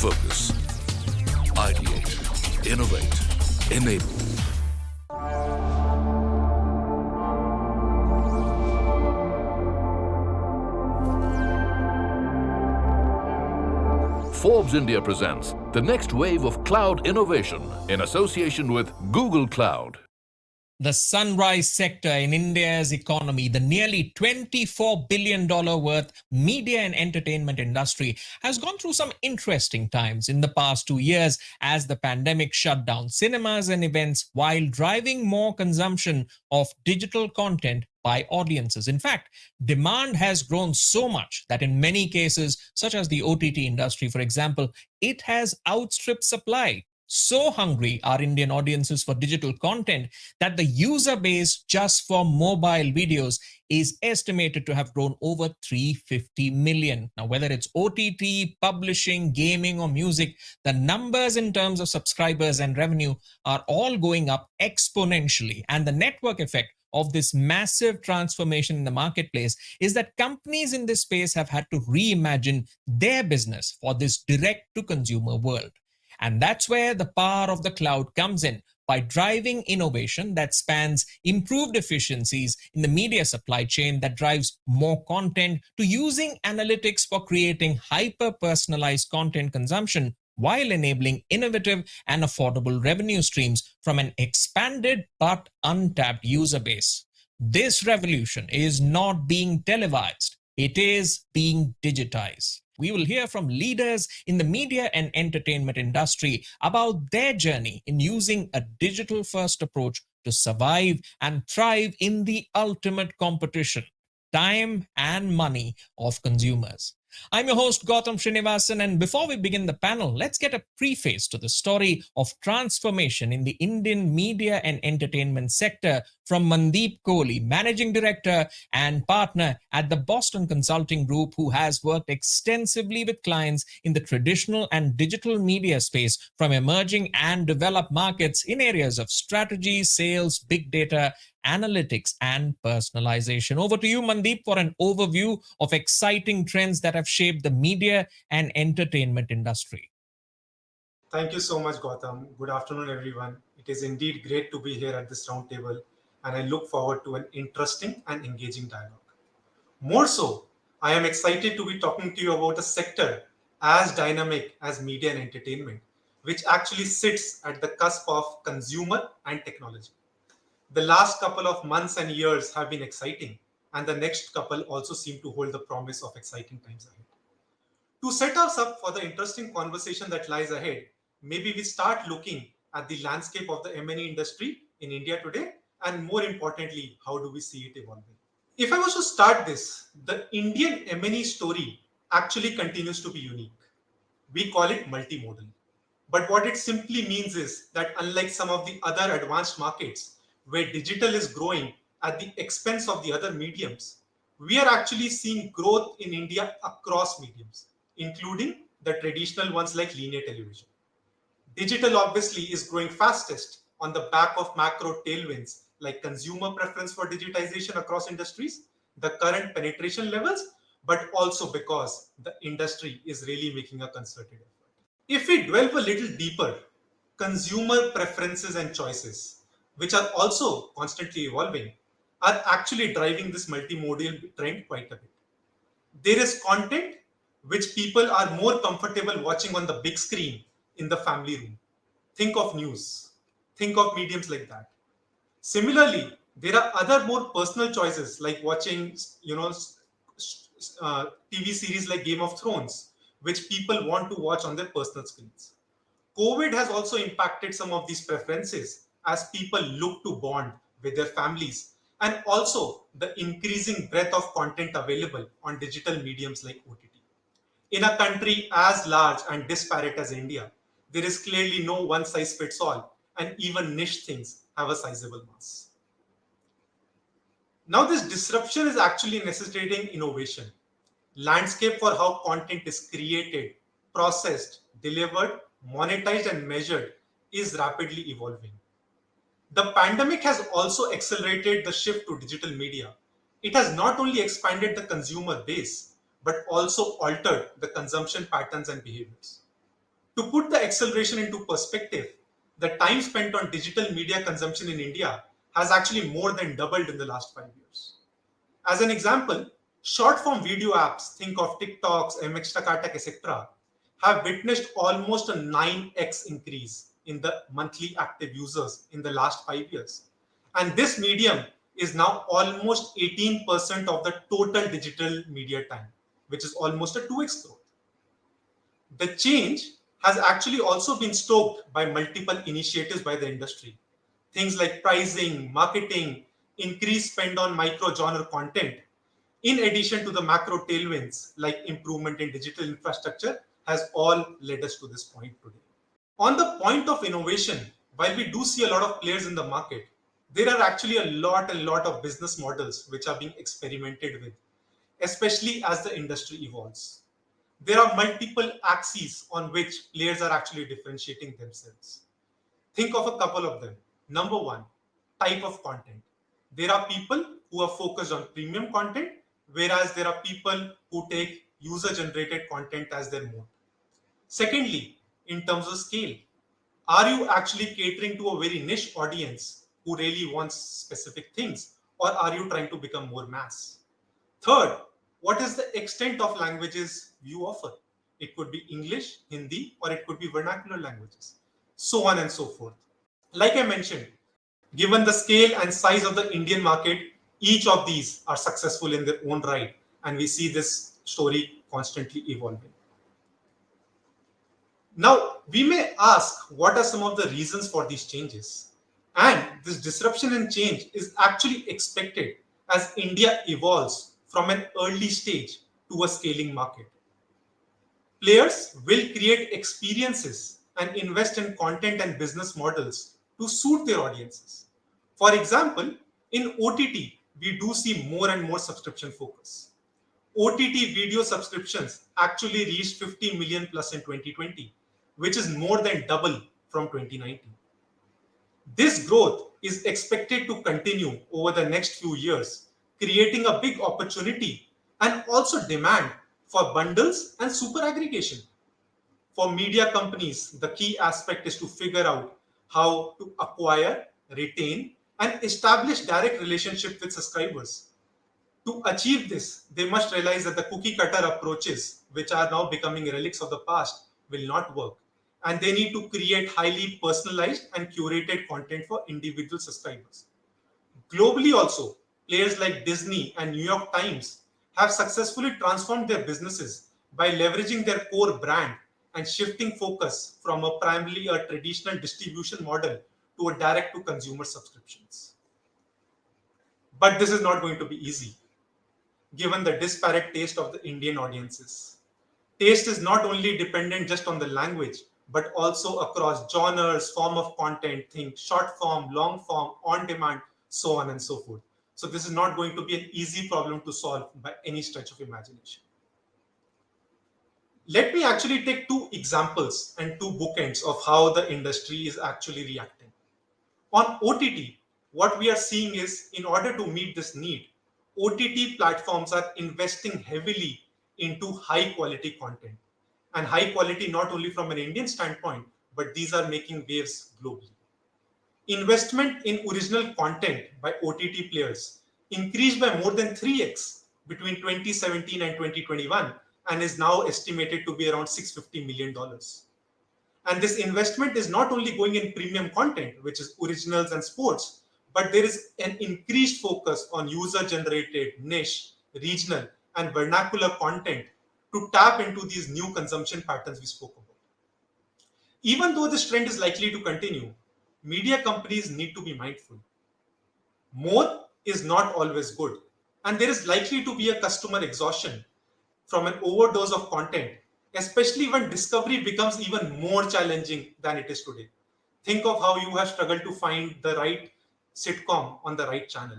Focus. Ideate. Innovate. Enable. Forbes India presents the next wave of cloud innovation in association with Google Cloud. The sunrise sector in India's economy, the nearly $24 billion worth media and entertainment industry, has gone through some interesting times in the past 2 years as the pandemic shut down cinemas and events while driving more consumption of digital content by audiences. In fact, demand has grown so much that in many cases, such as the OTT industry, for example, it has outstripped supply. So hungry are Indian audiences for digital content that the user base just for mobile videos is estimated to have grown over 350 million. Now, whether it's OTT, publishing, gaming, or music, the numbers in terms of subscribers and revenue are all going up exponentially. And the network effect of this massive transformation in the marketplace is that companies in this space have had to reimagine their business for this direct-to-consumer world. And that's where the power of the cloud comes in by driving innovation that spans improved efficiencies in the media supply chain that drives more content to using analytics for creating hyper-personalized content consumption while enabling innovative and affordable revenue streams from an expanded but untapped user base. This revolution is not being televised. It is being digitized. We will hear from leaders in the media and entertainment industry about their journey in using a digital-first approach to survive and thrive in the ultimate competition, time and money of consumers. I'm your host, Gautam Srinivasan, and before we begin the panel, let's get a preface to the story of transformation in the Indian media and entertainment sector from Mandeep Kohli, Managing Director and Partner at the Boston Consulting Group, who has worked extensively with clients in the traditional and digital media space from emerging and developed markets in areas of strategy, sales, big data, analytics, and personalization. Over to you, Mandeep, for an overview of exciting trends that have shaped the media and entertainment industry. Thank you so much, Gautam. Good afternoon, everyone. It is indeed great to be here at this roundtable, and I look forward to an interesting and engaging dialogue. More so, I am excited to be talking to you about a sector as dynamic as media and entertainment, which actually sits at the cusp of consumer and technology. The last couple of months and years have been exciting, and the next couple also seem to hold the promise of exciting times ahead. To set us up for the interesting conversation that lies ahead, maybe we start looking at the landscape of the M&E industry in India today, and more importantly, how do we see it evolving? If I was to start this, the Indian M&E story actually continues to be unique. We call it multimodal. But what it simply means is that unlike some of the other advanced markets, where digital is growing at the expense of the other mediums, we are actually seeing growth in India across mediums, including the traditional ones like linear television. Digital obviously is growing fastest on the back of macro tailwinds like consumer preference for digitization across industries, the current penetration levels, but also because the industry is really making a concerted effort. If we delve a little deeper, consumer preferences and choices, which are also constantly evolving, are actually driving this multimodal trend quite a bit. There is content which people are more comfortable watching on the big screen in the family room. Think of news. Think of mediums like that. Similarly, there are other more personal choices like watching, TV series like Game of Thrones, which people want to watch on their personal screens. COVID has also impacted some of these preferences as people look to bond with their families, and also the increasing breadth of content available on digital mediums like OTT. In a country as large and disparate as India, there is clearly no one size fits all, and even niche things have a sizable mass. Now, this disruption is actually necessitating innovation. Landscape for how content is created, processed, delivered, monetized, and measured is rapidly evolving. The pandemic has also accelerated the shift to digital media. It has not only expanded the consumer base, but also altered the consumption patterns and behaviors. To put the acceleration into perspective, the time spent on digital media consumption in India has actually more than doubled in the last 5 years. As an example, short form video apps, think of TikToks, MX Takatak, etc., have witnessed almost a 9x increase in the monthly active users in the last 5 years. And this medium is now almost 18% of the total digital media time, which is almost a 2x growth. The change has actually also been stoked by multiple initiatives by the industry. Things like pricing, marketing, increased spend on micro genre content, in addition to the macro tailwinds like improvement in digital infrastructure, has all led us to this point today. On the point of innovation, while we do see a lot of players in the market, there are actually a lot of business models which are being experimented with, especially as the industry evolves. There are multiple axes on which players are actually differentiating themselves. Think of a couple of them. Number one, type of content. There are people who are focused on premium content, whereas there are people who take user generated content as their mode. Secondly, in terms of scale, are you actually catering to a very niche audience who really wants specific things, or are you trying to become more mass? Third, what is the extent of languages you offer? It could be English, Hindi, or it could be vernacular languages, so on and so forth. Like I mentioned, given the scale and size of the Indian market, each of these are successful in their own right, and we see this story constantly evolving. Now, we may ask what are some of the reasons for these changes? And this disruption and change is actually expected as India evolves from an early stage to a scaling market. Players will create experiences and invest in content and business models to suit their audiences. For example, in OTT, we do see more and more subscription focus. OTT video subscriptions actually reached 50 million plus in 2020, which is more than double from 2019. This growth is expected to continue over the next few years, creating a big opportunity and also demand for bundles and super aggregation. For media companies, the key aspect is to figure out how to acquire, retain, and establish direct relationship with subscribers. To achieve this, they must realize that the cookie cutter approaches, which are now becoming relics of the past, will not work. And they need to create highly personalized and curated content for individual subscribers. Globally also, players like Disney and New York Times have successfully transformed their businesses by leveraging their core brand and shifting focus from a primarily a traditional distribution model to a direct to consumer subscriptions. But this is not going to be easy, given the disparate taste of the Indian audiences. Taste is not only dependent just on the language, but also across genres, form of content, think short form, long form, on demand, so on and so forth. So this is not going to be an easy problem to solve by any stretch of imagination. Let me actually take two examples and two bookends of how the industry is actually reacting. On OTT, what we are seeing is in order to meet this need, OTT platforms are investing heavily into high quality content. And high quality not only from an Indian standpoint, but these are making waves globally. Investment in original content by OTT players increased by more than 3x between 2017 and 2021 and is now estimated to be around $650 million. And this investment is not only going in premium content, which is originals and sports, but there is an increased focus on user-generated, niche, regional, and vernacular content to tap into these new consumption patterns we spoke about. Even though this trend is likely to continue, media companies need to be mindful. More is not always good, and there is likely to be a customer exhaustion from an overdose of content, especially when discovery becomes even more challenging than it is today. Think of how you have struggled to find the right sitcom on the right channel.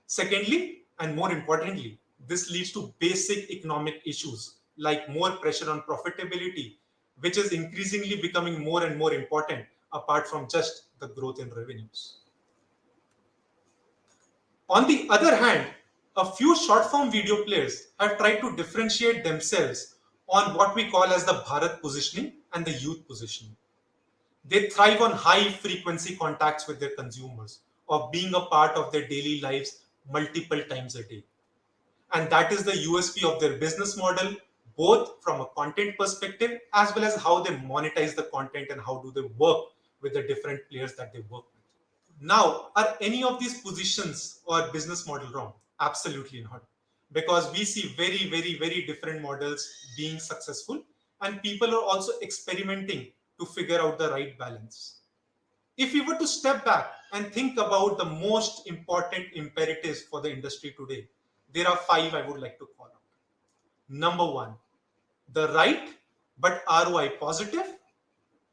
Secondly, and more importantly, this leads to basic economic issues like more pressure on profitability, which is increasingly becoming more and more important apart from just the growth in revenues. On the other hand, a few short form video players have tried to differentiate themselves on what we call as the Bharat positioning and the youth positioning. They thrive on high frequency contacts with their consumers or being a part of their daily lives multiple times a day. And that is the USP of their business model, both from a content perspective as well as how they monetize the content and how do they work with the different players that they work with. Now, are any of these positions or business model wrong? Absolutely not. Because we see very, very, very different models being successful, and people are also experimenting to figure out the right balance. If we were to step back and think about the most important imperatives for the industry today, there are five I would like to call out. Number one, the right but ROI positive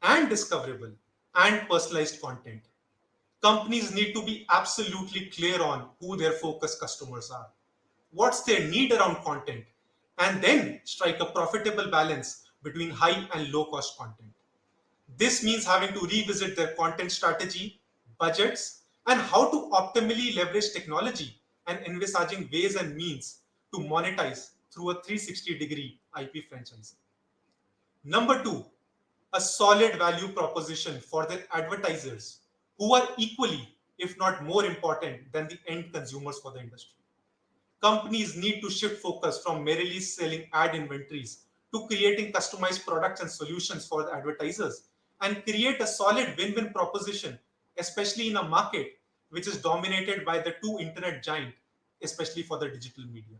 and discoverable and personalized content. Companies need to be absolutely clear on who their focus customers are, what's their need around content, and then strike a profitable balance between high and low cost content. This means having to revisit their content strategy, budgets, and how to optimally leverage technology and envisaging ways and means to monetize through a 360-degree IP franchising. Number two, a solid value proposition for their advertisers who are equally, if not more important than the end consumers for the industry. Companies need to shift focus from merely selling ad inventories to creating customized products and solutions for the advertisers and create a solid win-win proposition, especially in a market which is dominated by the two internet giants, especially for the digital media.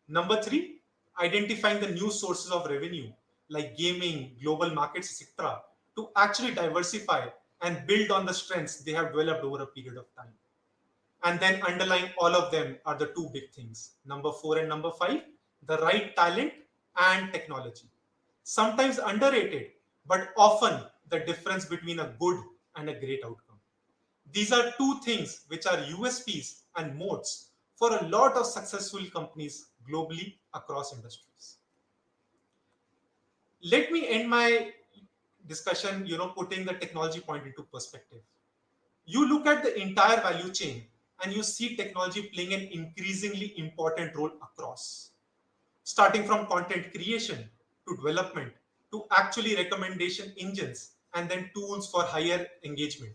Number three, identifying the new sources of revenue like gaming, global markets, etc., to actually diversify and build on the strengths they have developed over a period of time. And then underlying all of them are the two big things. Number four and number five, the right talent and technology. Sometimes underrated, but often the difference between a good and a great outcome. These are two things which are USPs and moats for a lot of successful companies globally across industries. Let me end my discussion, putting the technology point into perspective. You look at the entire value chain and you see technology playing an increasingly important role across, starting from content creation to development to actually recommendation engines and then tools for higher engagement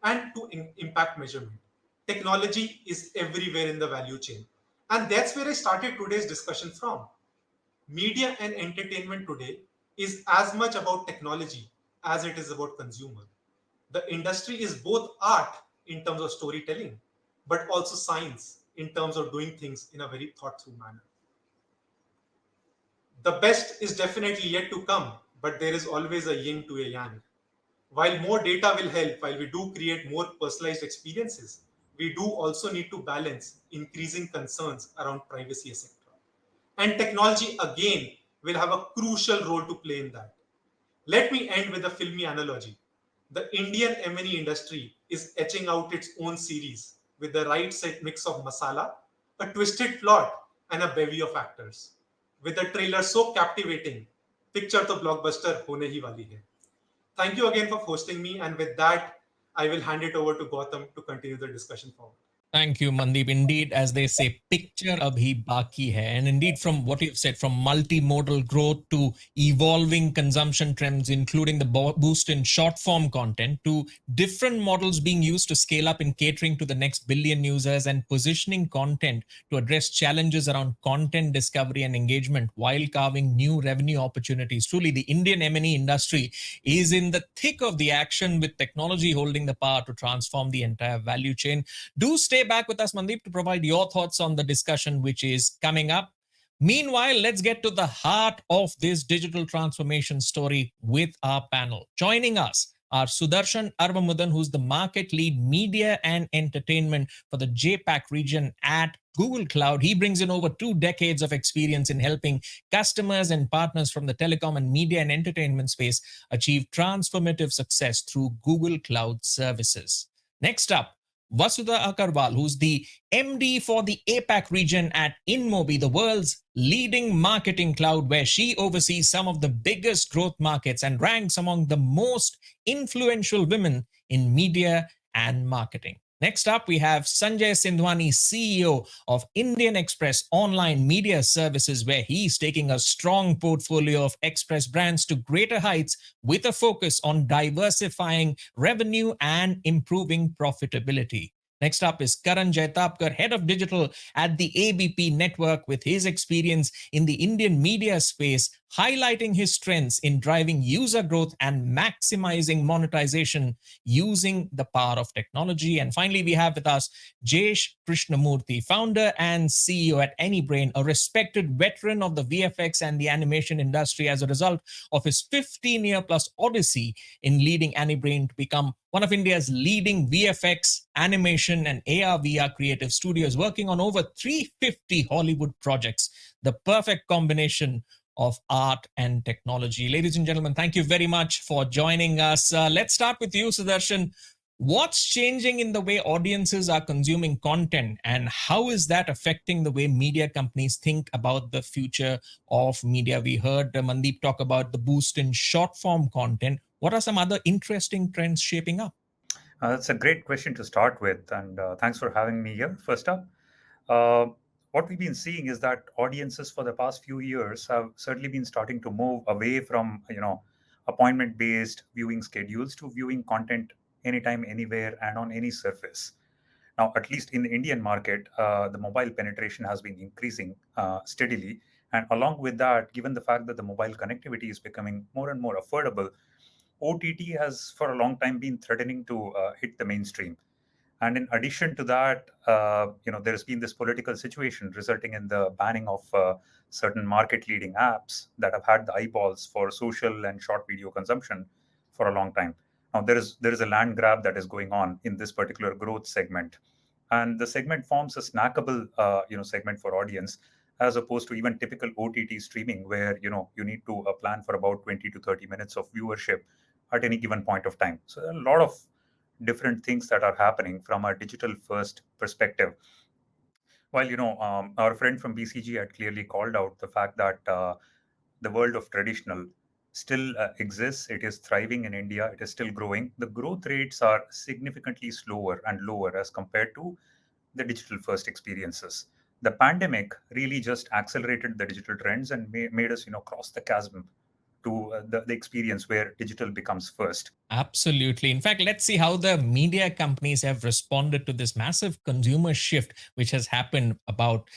and to impact measurement. Technology is everywhere in the value chain. And that's where I started today's discussion from. Media and entertainment today is as much about technology as it is about consumer. The industry is both art in terms of storytelling, but also science in terms of doing things in a very thought through manner. The best is definitely yet to come, but there is always a yin to a yang. While more data will help, while we do create more personalized experiences, we do also need to balance increasing concerns around privacy, etc. And technology, again, will have a crucial role to play in that. Let me end with a filmy analogy. The Indian M&E industry is etching out its own series with the right set mix of masala, a twisted plot, and a bevy of actors. With the trailer so captivating, picture the blockbuster hone hi wali hai. Thank you again for hosting me, and with that, I will hand it over to Gautam to continue the discussion forward. Thank you, Mandeep. Indeed, as they say, picture abhi baki hai. And indeed, from what you've said, from multimodal growth to evolving consumption trends, including the boost in short form content, to different models being used to scale up in catering to the next billion users and positioning content to address challenges around content discovery and engagement while carving new revenue opportunities. Truly, the Indian M&E industry is in the thick of the action with technology holding the power to transform the entire value chain. Do stay back with us, Mandeep, to provide your thoughts on the discussion which is coming up. Meanwhile, let's get to the heart of this digital transformation story with our panel. Joining us are Sudarshan Arvamudan, who's the market lead media and entertainment for the JPAC region at Google Cloud. He brings in over 2 decades of experience in helping customers and partners from the telecom and media and entertainment space achieve transformative success through Google Cloud services. Next up, Vasudha Akarwal, who's the MD for the APAC region at InMobi, the world's leading marketing cloud, where she oversees some of the biggest growth markets and ranks among the most influential women in media and marketing. Next up, we have Sanjay Sindhwani, CEO of Indian Express Online Media Services, where he's taking a strong portfolio of Express brands to greater heights with a focus on diversifying revenue and improving profitability. Next up is Karan Jaitapkar, Head of Digital at the ABP Network, with his experience in the Indian media space, highlighting his strengths in driving user growth and maximizing monetization using the power of technology. And finally, we have with us Jayesh Krishnamurthy, founder and CEO at AnyBrain, a respected veteran of the VFX and the animation industry as a result of his 15-year plus odyssey in leading AnyBrain to become one of India's leading VFX, animation, and AR/VR creative studios, working on over 350 Hollywood projects. The perfect combination of art and technology. Ladies and gentlemen, thank you very much for joining us. Let's start with you, Sudarshan. What's changing in the way audiences are consuming content, and how is that affecting the way media companies think about the future of media? We heard Mandeep talk about the boost in short form content. What are some other interesting trends shaping up? That's a great question to start with, and thanks for having me here. First up, uh, what we've been seeing is that audiences for the past few years have certainly been starting to move away from appointment-based viewing schedules to viewing content anytime, anywhere, and on any surface. Now, at least in the Indian market, the mobile penetration has been increasing steadily, and along with that, given the fact that the mobile connectivity is becoming more and more affordable, OTT has for a long time been threatening to hit the mainstream. And in addition to that, there's been this political situation resulting in the banning of certain market-leading apps that have had the eyeballs for social and short video consumption for a long time. Now there is a land grab that is going on in this particular growth segment, and the segment forms a snackable, segment for audience, as opposed to even typical OTT streaming, where you need to plan for about 20 to 30 minutes of viewership at any given point of time. So there are a lot of different things that are happening from a digital first perspective. While our friend from BCG had clearly called out the fact that the world of traditional still exists, it is thriving in India, it is still growing. The growth rates are significantly slower and lower as compared to the digital first experiences. The pandemic really just accelerated the digital trends and made us cross the chasm to the experience where digital becomes first. Absolutely. In fact, let's see how the media companies have responded to this massive consumer shift, which has happened about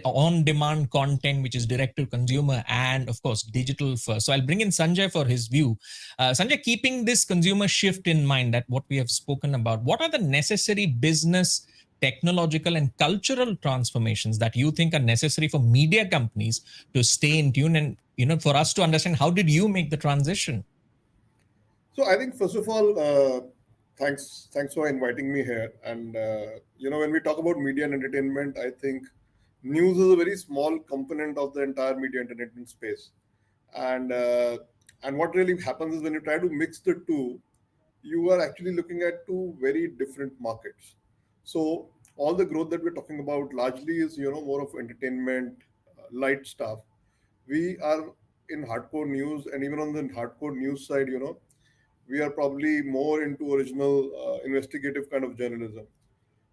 on-demand content, which is direct to consumer, and of course, digital first. So I'll bring in Sanjay for his view. Sanjay, keeping this consumer shift in mind, that what we have spoken about, what are the necessary business, technological, and cultural transformations that you think are necessary for media companies to stay in tune, and for us to understand how did you make the transition? So I think first of all, thanks for inviting me here. And when we talk about media and entertainment, I think news is a very small component of the entire media entertainment space. And and what really happens is when you try to mix the two, you are actually looking at two very different markets. So all the growth that we're talking about largely is more of entertainment, light stuff. We are in hardcore news, and even on the hardcore news side, we are probably more into original investigative kind of journalism.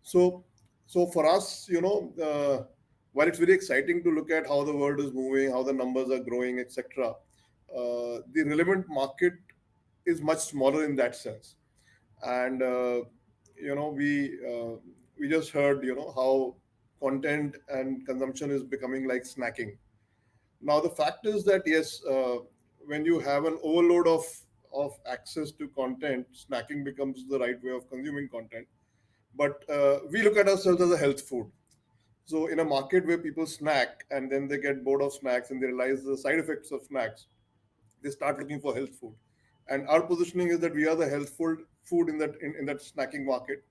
So so for us, while it's very exciting to look at how the world is moving, how the numbers are growing, etc., the relevant market is much smaller in that sense. And you know we just heard how content and consumption is becoming like snacking. Now the fact is that yes, when you have an overload of access to content, snacking becomes the right way of consuming content. But we look at ourselves as a health food. So in a market where people snack and then they get bored of snacks and they realize the side effects of snacks, they start looking for health food. And our positioning is that we are the health food in that snacking market,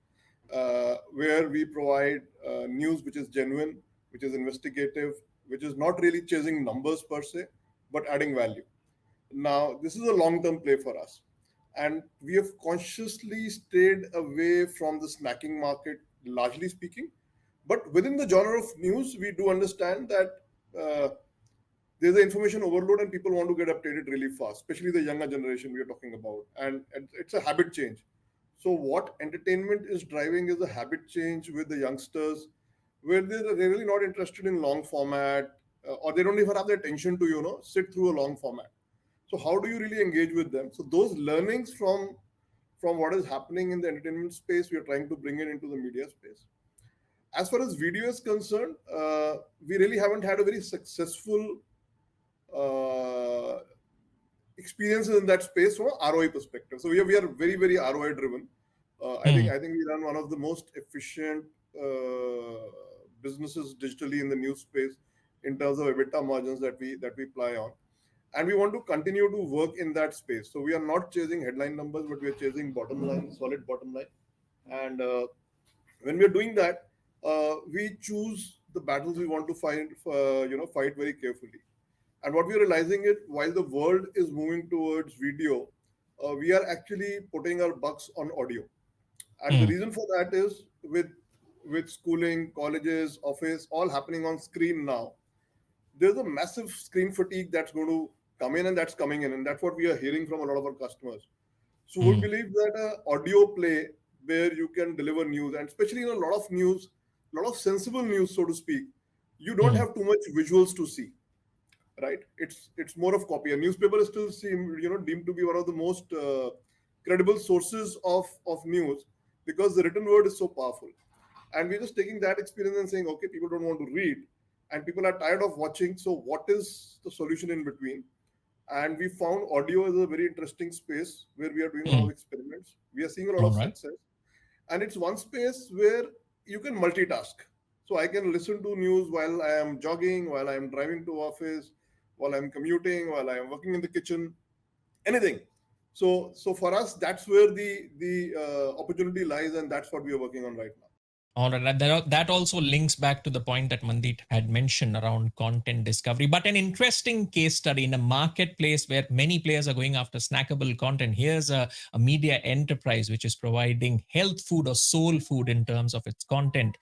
where we provide news which is genuine, which is investigative, which is not really chasing numbers per se, but adding value. Now, this is a long term play for us. And we have consciously stayed away from the snacking market, largely speaking. But within the genre of news, we do understand that uh, there's an information overload and people want to get updated really fast, especially the younger generation we are talking about. And it's a habit change. So what entertainment is driving is a habit change with the youngsters, where they're really not interested in long format, or they don't even have the attention to sit through a long format. So how do you really engage with them? So those learnings from what is happening in the entertainment space, we are trying to bring it into the media space. As far as video is concerned, we really haven't had a very successful uh, experiences in that space from an ROI perspective. So we are very very ROI driven. I think we run one of the most efficient businesses digitally in the news space in terms of EBITDA margins that we ply on, and we want to continue to work in that space. So we are not chasing headline numbers, but we are chasing bottom line, solid bottom line. And when we are doing that, we choose the battles we want to fight very carefully. And what we are realizing is, while the world is moving towards video, we are actually putting our bucks on audio. And the reason for that is, with schooling, colleges, office, all happening on screen now, there's a massive screen fatigue that's going to come in, and that's coming in, and that's what we are hearing from a lot of our customers. So we believe that audio play, where you can deliver news, and especially in a lot of news, a lot of sensible news, so to speak, you don't have too much visuals to see, right? It's more of copy. A newspaper is still deemed to be one of the most credible sources of news, because the written word is so powerful. And we're just taking that experience and saying, okay, people don't want to read, and people are tired of watching. So what is the solution in between? And we found audio is a very interesting space where we are doing a lot of experiments. We are seeing a lot of success, and it's one space where you can multitask. So I can listen to news while I am jogging, while I am driving to office, while I'm commuting, while I am working in the kitchen, anything. So for us, that's where the opportunity lies, and that's what we are working on right now. All right. That also links back to the point that Mandeep had mentioned around content discovery. But an interesting case study in a marketplace where many players are going after snackable content. Here's a media enterprise which is providing health food or soul food in terms of its content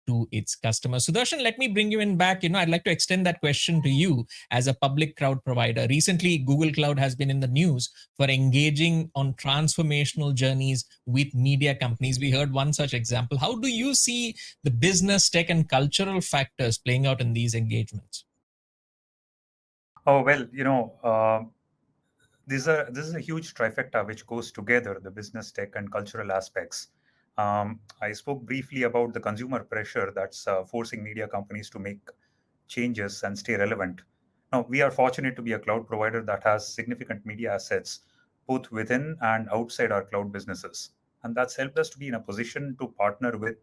to its customers. Sudarshan, let me bring you in back. I'd like to extend that question to you as a public cloud provider. Recently, Google Cloud has been in the news for engaging on transformational journeys with media companies. We heard one such example. How do you see the business, tech, and cultural factors playing out in these engagements? Oh, well, this is a huge trifecta which goes together, the business, tech, and cultural aspects. I spoke briefly about the consumer pressure that's forcing media companies to make changes and stay relevant. Now, we are fortunate to be a cloud provider that has significant media assets both within and outside our cloud businesses. And that's helped us to be in a position to partner with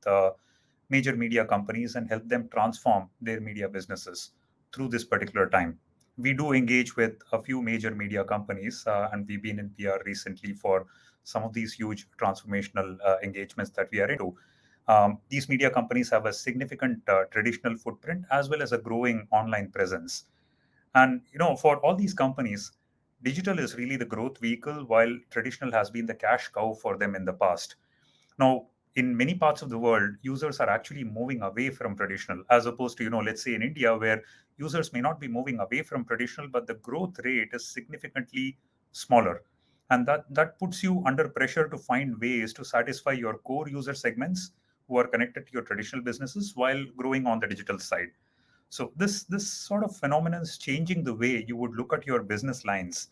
major media companies and help them transform their media businesses through this particular time. We do engage with a few major media companies, and we've been in PR recently for some of these huge transformational engagements that we are into. These media companies have a significant traditional footprint as well as a growing online presence. And for all these companies, digital is really the growth vehicle, while traditional has been the cash cow for them in the past. Now, in many parts of the world, users are actually moving away from traditional, as opposed to, let's say in India, where users may not be moving away from traditional, but the growth rate is significantly smaller. And that puts you under pressure to find ways to satisfy your core user segments who are connected to your traditional businesses while growing on the digital side. So this sort of phenomenon is changing the way you would look at your business lines.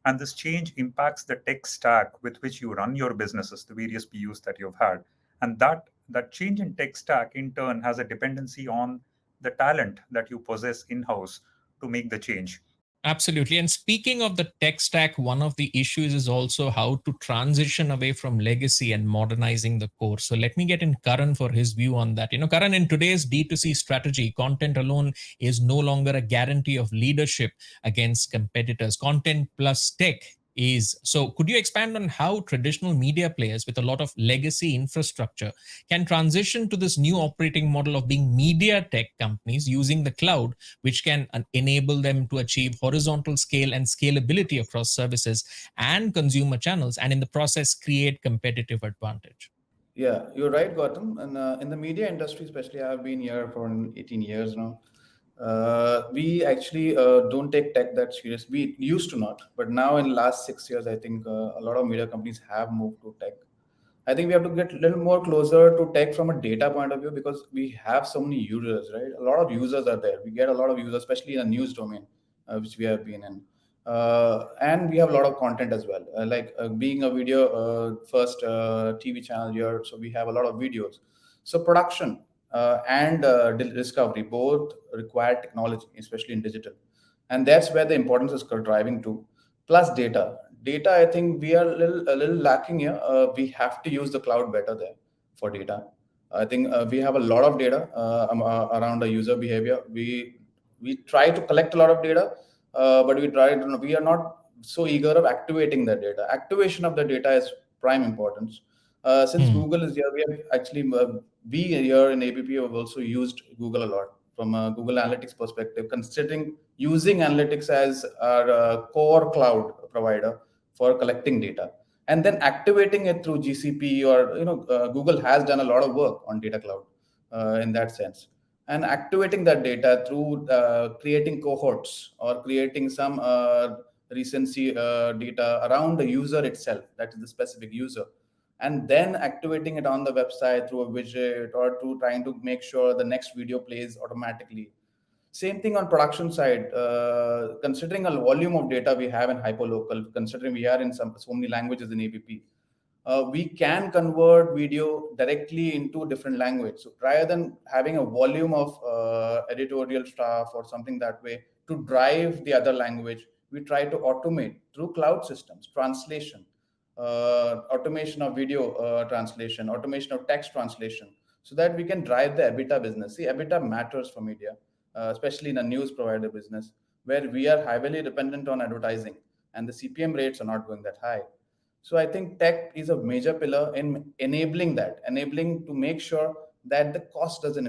And this change impacts the tech stack with which you run your businesses, the various BUs that you've had. And that change in tech stack in turn has a dependency on the talent that you possess in-house to make the change. Absolutely. And speaking of the tech stack, one of the issues is also how to transition away from legacy and modernizing the core. So let me get in Karan for his view on that. Karan, in today's D2C strategy, content alone is no longer a guarantee of leadership against competitors. Content plus tech is. So could you expand on how traditional media players with a lot of legacy infrastructure can transition to this new operating model of being media tech companies using the cloud, which can enable them to achieve horizontal scale and scalability across services and consumer channels, and in the process create competitive advantage? Yeah, you're right, Gautam. And in the media industry, especially, I've been here for 18 years now. We actually don't take tech that serious. We used to not, but now in the last 6 years, I think a lot of media companies have moved to tech. I think we have to get a little more closer to tech from a data point of view, because we have so many users, right? A lot of users are there. We get a lot of users, especially in the news domain, which we have been in. And we have a lot of content as well. Being a video first TV channel here, so we have a lot of videos. So production and discovery both require technology, especially in digital, and that's where the importance is driving to. Plus data. Data, I think we are a little lacking here. We have to use the cloud better there for data. I think we have a lot of data around the user behavior. We try to collect a lot of data, but we are not so eager of activating that data. Activation of the data is prime importance. Since Google is here, we have actually we here in ABP have also used Google a lot from a Google Analytics perspective, considering using analytics as our core cloud provider for collecting data, and then activating it through GCP or Google has done a lot of work on data cloud in that sense, and activating that data through creating cohorts or creating some recency data around the user itself, that is the specific user, and then activating it on the website through a widget or through trying to make sure the next video plays automatically. Same thing on production side, considering a volume of data we have in hyperlocal, considering we are in so many languages in ABP, we can convert video directly into different language. So rather than having a volume of editorial staff or something that way to drive the other language, we try to automate through cloud systems, translation, automation of video translation, automation of text translation, so that we can drive the EBITDA business. See, EBITDA matters for media, especially in a news provider business, where we are heavily dependent on advertising and the CPM rates are not going that high. So I think tech is a major pillar in enabling to make sure that the cost doesn't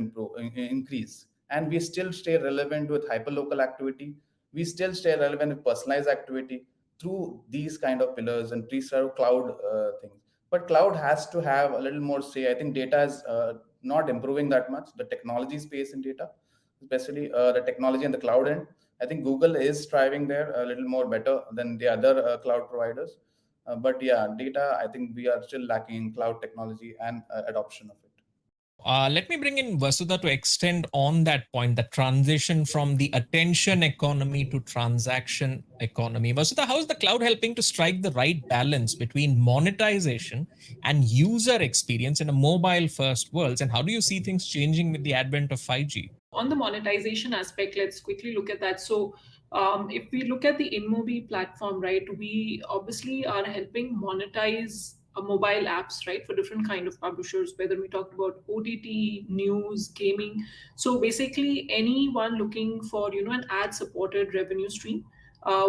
increase. And we still stay relevant with hyperlocal activity. We still stay relevant with personalized activity through these kind of pillars and pre-serve cloud things. But cloud has to have a little more say. I think data is not improving that much. The technology space in data, especially the technology and the cloud end, I think Google is striving there a little more better than the other cloud providers. But yeah, data, I think we are still lacking in cloud technology and adoption of it. Let me bring in Vasudha to extend on that point, the transition from the attention economy to transaction economy. Vasudha, how is the cloud helping to strike the right balance between monetization and user experience in a mobile-first world? And how do you see things changing with the advent of 5G? On the monetization aspect, let's quickly look at that. So if we look at the InMobi platform, right, we obviously are helping monetize mobile apps, right, for different kind of publishers, whether we talked about OTT, news, gaming. So basically anyone looking for, an ad supported revenue stream,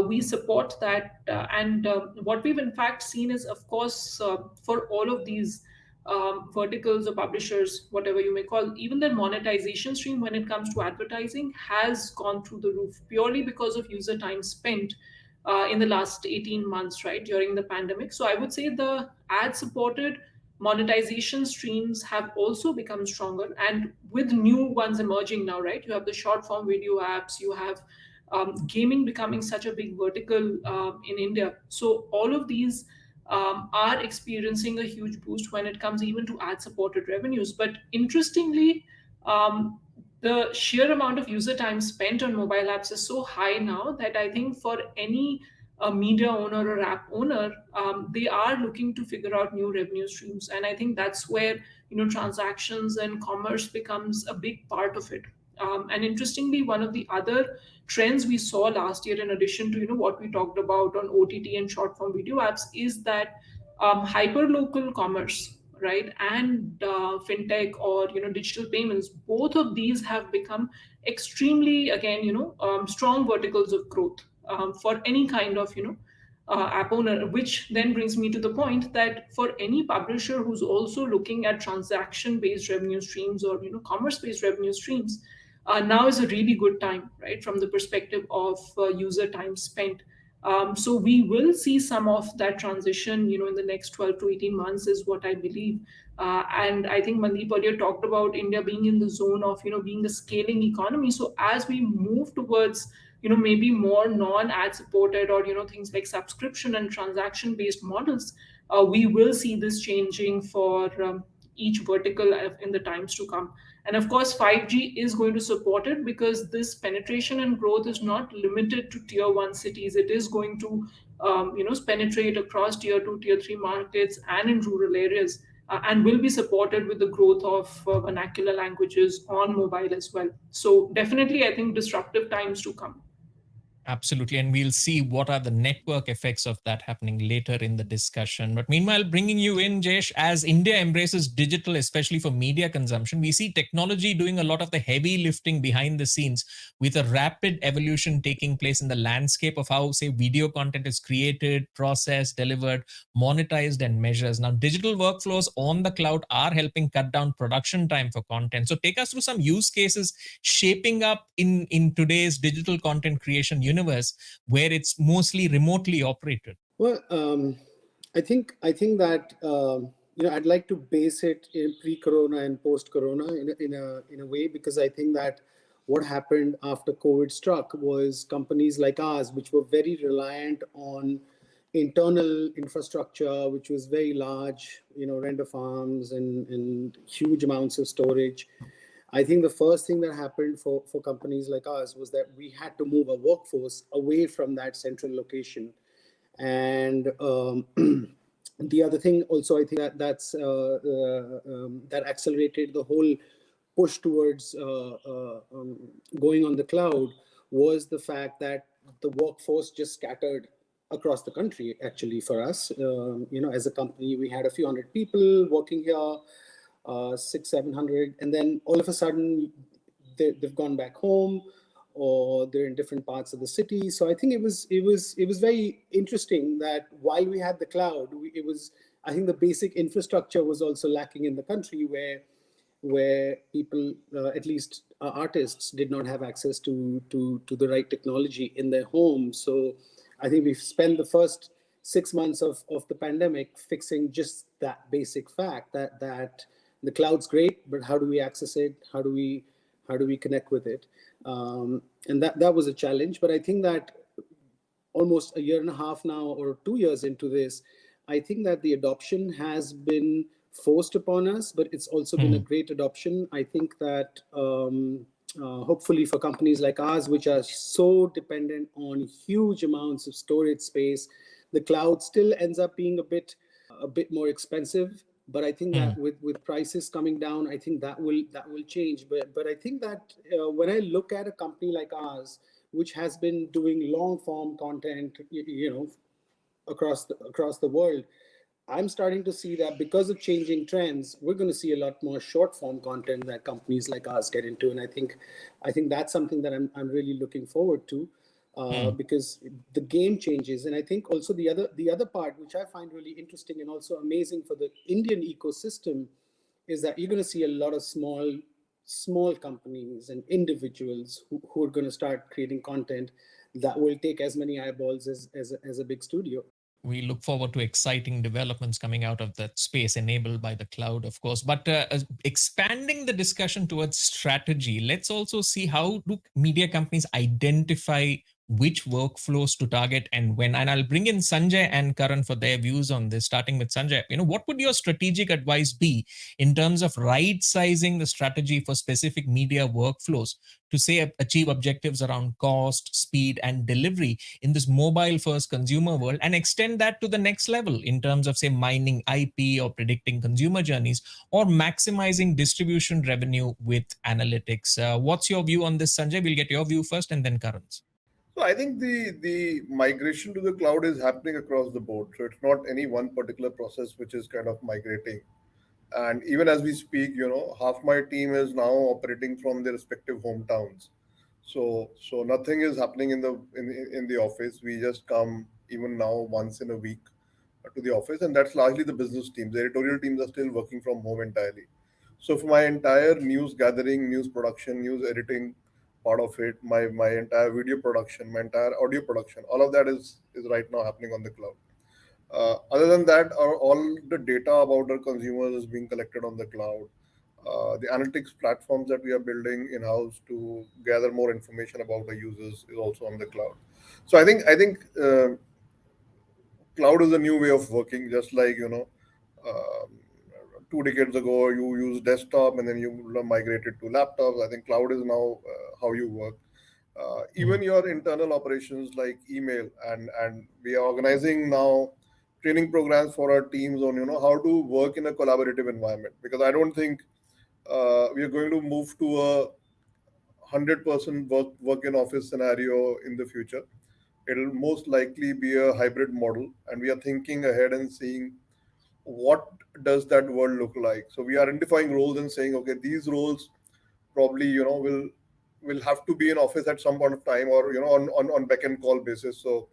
we support that. And what we've in fact seen is, of course, for all of these verticals or publishers, whatever you may call, even their monetization stream when it comes to advertising has gone through the roof, purely because of user time spent in the last 18 months, right, during the pandemic. So I would say the ad supported monetization streams have also become stronger, and with new ones emerging now, right? You have the short form video apps, you have gaming becoming such a big vertical in India. So all of these are experiencing a huge boost when it comes even to ad supported revenues. But interestingly, the sheer amount of user time spent on mobile apps is so high now that I think for any media owner or app owner, they are looking to figure out new revenue streams. And I think that's where, transactions and commerce becomes a big part of it. And interestingly, one of the other trends we saw last year, in addition to what we talked about on OTT and short form video apps, is that hyperlocal commerce, right, and fintech or digital payments, both of these have become extremely, again, strong verticals of growth for any kind of app owner. Which then brings me to the point that for any publisher who's also looking at transaction based revenue streams or commerce based revenue streams, now is a really good time, right, from the perspective of user time spent. So we will see some of that transition, in the next 12 to 18 months is what I believe. And I think Mandeep earlier talked about India being in the zone of, being a scaling economy. So as we move towards, maybe more non-ad supported or, things like subscription and transaction-based models, we will see this changing for each vertical in the times to come. And of course, 5G is going to support it, because this penetration and growth is not limited to tier one cities. It is going to penetrate across tier two, tier three markets and in rural areas, and will be supported with the growth of vernacular languages on mobile as well. So definitely, I think disruptive times to come. Absolutely. And we'll see what are the network effects of that happening later in the discussion. But meanwhile, bringing you in, Jayesh, as India embraces digital, especially for media consumption, we see technology doing a lot of the heavy lifting behind the scenes, with a rapid evolution taking place in the landscape of how, say, video content is created, processed, delivered, monetized, and measures. Now, digital workflows on the cloud are helping cut down production time for content. So take us through some use cases shaping up in today's digital content creation universe, where it's mostly remotely operated. Well, I think that I'd like to base it in pre-corona and post-corona in a way, because I think that what happened after COVID struck was companies like ours, which were very reliant on internal infrastructure, which was very large, render farms and huge amounts of storage. I think the first thing that happened for companies like ours was that we had to move our workforce away from that central location. And the other thing also, I think that accelerated the whole push towards going on the cloud, was the fact that the workforce just scattered across the country. Actually, for us, as a company, we had a few hundred people working here, 600-700, and then all of a sudden they've gone back home, or they're in different parts of the city. So I think it was very interesting that while we had the cloud, I think the basic infrastructure was also lacking in the country, where people, at least artists, did not have access to the right technology in their home. So I think we've spent the first 6 months of the pandemic fixing just that basic fact that the cloud's great, but how do we access it? How do we connect with it? And that was a challenge. But I think that almost a year and a half now, or 2 years into this, I think that the adoption has been forced upon us, but it's also been a great adoption. I think that hopefully for companies like ours, which are so dependent on huge amounts of storage space, the cloud still ends up being a bit more expensive. But I think that with prices coming down, I think that will change. But I think that when I look at a company like ours, which has been doing long form content, across the world, I'm starting to see that because of changing trends, we're going to see a lot more short form content that companies like ours get into. And I think that's something that I'm really looking forward to. Because the game changes. And I think also the other part, which I find really interesting and also amazing for the Indian ecosystem, is that you're going to see a lot of small companies and individuals who are going to start creating content that will take as many eyeballs as a big studio. We look forward to exciting developments coming out of that space, enabled by the cloud, of course. But expanding the discussion towards strategy, let's also see how do media companies identify which workflows to target and when. And I'll bring in Sanjay and Karan for their views on this, starting with Sanjay. What would your strategic advice be in terms of right-sizing the strategy for specific media workflows to, say, achieve objectives around cost, speed, and delivery in this mobile-first consumer world, and extend that to the next level in terms of, say, mining IP or predicting consumer journeys, or maximizing distribution revenue with analytics? What's your view on this, Sanjay? We'll get your view first and then Karan's. So I think the migration to the cloud is happening across the board. So it's not any one particular process which is kind of migrating. And even as we speak, half my team is now operating from their respective hometowns. So nothing is happening in the office. We just come even now once in a week to the office, and that's largely the business teams. The editorial teams are still working from home entirely. So for my entire news gathering, news production, news editing part of it, my entire video production, my entire audio production, all of that is right now happening on the cloud. Other than that, all the data about our consumers is being collected on the cloud. The analytics platforms that we are building in-house to gather more information about the users is also on the cloud. So I think cloud is a new way of working, just like, 2 decades ago, you used desktop and then you migrated to laptops. I think cloud is now how you work. Even your internal operations like email, and we are organizing now training programs for our teams on, how to work in a collaborative environment, because I don't think we are going to move to a 100% work in office scenario in the future. It'll most likely be a hybrid model, and we are thinking ahead and seeing what does that world look like. So we are identifying roles and saying, okay, these roles probably, will have to be in office at some point of time, or, on back and call basis. So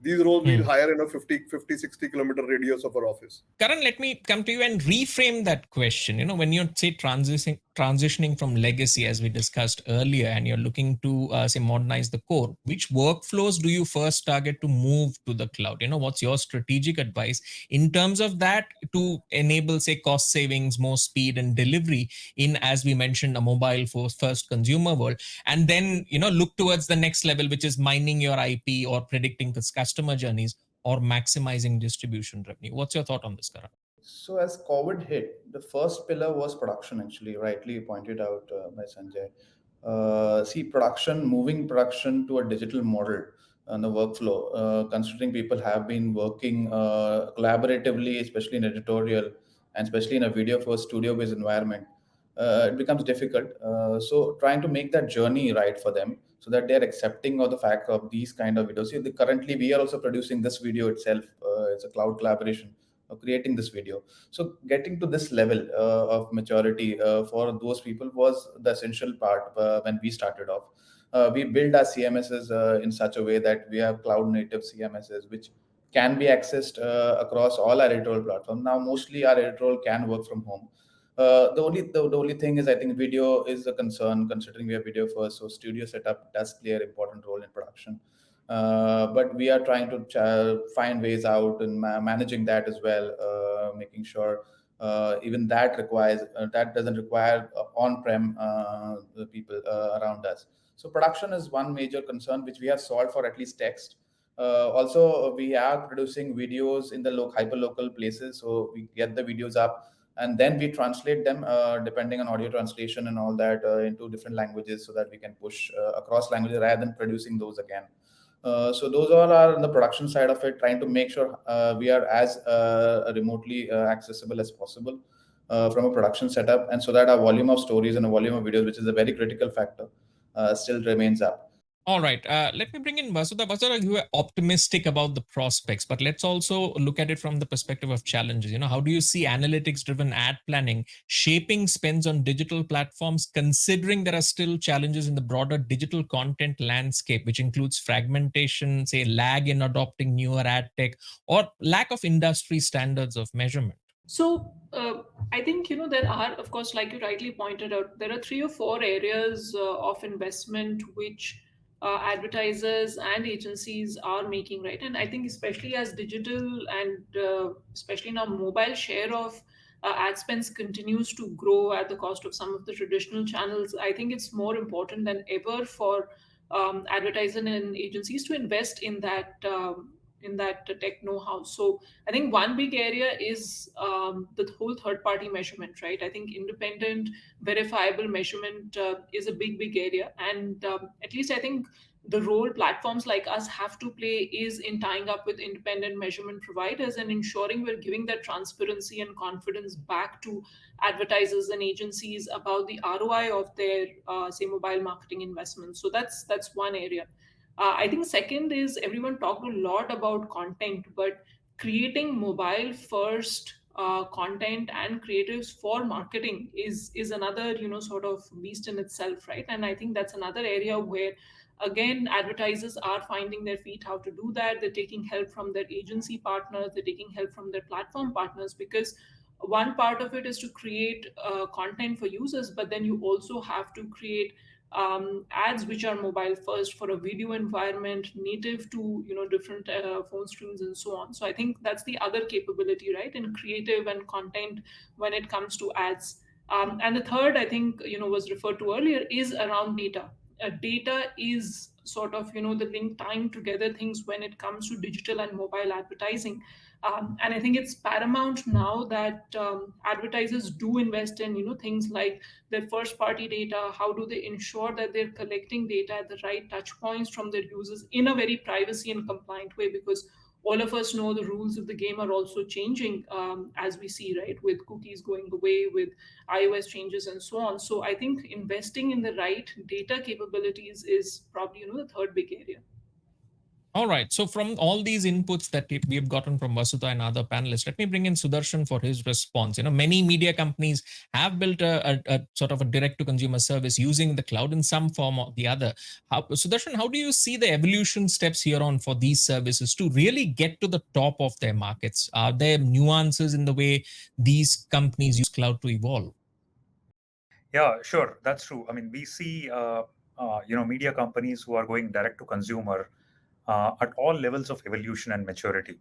these roles we'll hire in a 50, 60 kilometer radius of our office. Karan, let me come to you and reframe that question. When you say transitioning from legacy, as we discussed earlier, and you're looking to say modernize the core, which workflows do you first target to move to the cloud? What's your strategic advice in terms of that to enable, say, cost savings, more speed and delivery in, as we mentioned, a mobile first consumer world, and then look towards the next level, which is mining your IP or predicting the customer journeys or maximizing distribution revenue? What's your thought on this, Karan? So as COVID hit, the first pillar was production, actually, rightly pointed out by Sanjay. Moving production to a digital model and the workflow, considering people have been working collaboratively, especially in editorial and especially in a video first studio based environment, it becomes difficult. So trying to make that journey right for them, so that they're accepting of the fact of these kind of videos. Currently, we are also producing this video itself. It's a cloud collaboration of creating this video. So getting to this level of maturity for those people was the essential part when we started off. We build our CMSs in such a way that we have cloud native CMSs, which can be accessed across all our editorial platforms. Now, mostly our editorial can work from home. The only thing is, I think video is a concern, considering we are video first. So studio setup does play an important role in production. But we are trying to find ways out in managing that as well, making sure even that doesn't require on-prem the people around us. So production is one major concern which we have solved for at least text. Also, we are producing videos in the hyperlocal places, so we get the videos up and then we translate them depending on audio translation and all that into different languages, so that we can push across languages rather than producing those again. So those all are on the production side of it, trying to make sure we are as remotely accessible as possible from a production setup, and so that our volume of stories and a volume of videos, which is a very critical factor, still remains up. All right. Let me bring in Vasudha. Vasudha, you are optimistic about the prospects, but let's also look at it from the perspective of challenges. How do you see analytics-driven ad planning shaping spends on digital platforms, considering there are still challenges in the broader digital content landscape, which includes fragmentation, say lag in adopting newer ad tech, or lack of industry standards of measurement? So I think, there are, of course, like you rightly pointed out, there are 3 or 4 areas of investment which advertisers and agencies are making, right? And I think especially as digital and especially now mobile share of ad spends continues to grow at the cost of some of the traditional channels, I think it's more important than ever for advertisers and agencies to invest in that tech know-how. So I think one big area is the whole third-party measurement, right? I think independent, verifiable measurement is a big area. And at least I think the role platforms like us have to play is in tying up with independent measurement providers and ensuring we're giving that transparency and confidence back to advertisers and agencies about the ROI of their, say, mobile marketing investments. So that's one area. I think second is, everyone talked a lot about content, but creating mobile first content and creatives for marketing is another sort of beast in itself, right? And I think that's another area where, again, advertisers are finding their feet how to do that. They're taking help from their agency partners, they're taking help from their platform partners, because one part of it is to create content for users, but then you also have to create ads which are mobile first for a video environment, native to different phone screens and so on. So I think that's the other capability, right, in creative and content when it comes to ads. And the third, I think was referred to earlier, is around data. Data is sort of, the link tying together things when it comes to digital and mobile advertising. And I think it's paramount now that advertisers do invest in, things like their first party data. How do they ensure that they're collecting data at the right touch points from their users in a very privacy and compliant way? Because all of us know the rules of the game are also changing, as we see, right, with cookies going away, with iOS changes and so on. So I think investing in the right data capabilities is probably, the third big area. All right. So from all these inputs that we have gotten from Vasudha and other panelists, let me bring in Sudarshan for his response. Many media companies have built a sort of a direct-to-consumer service using the cloud in some form or the other. Sudarshan, how do you see the evolution steps here on for these services to really get to the top of their markets? Are there nuances in the way these companies use cloud to evolve? Yeah, sure. That's true. I mean, we see, media companies who are going direct to consumer at all levels of evolution and maturity.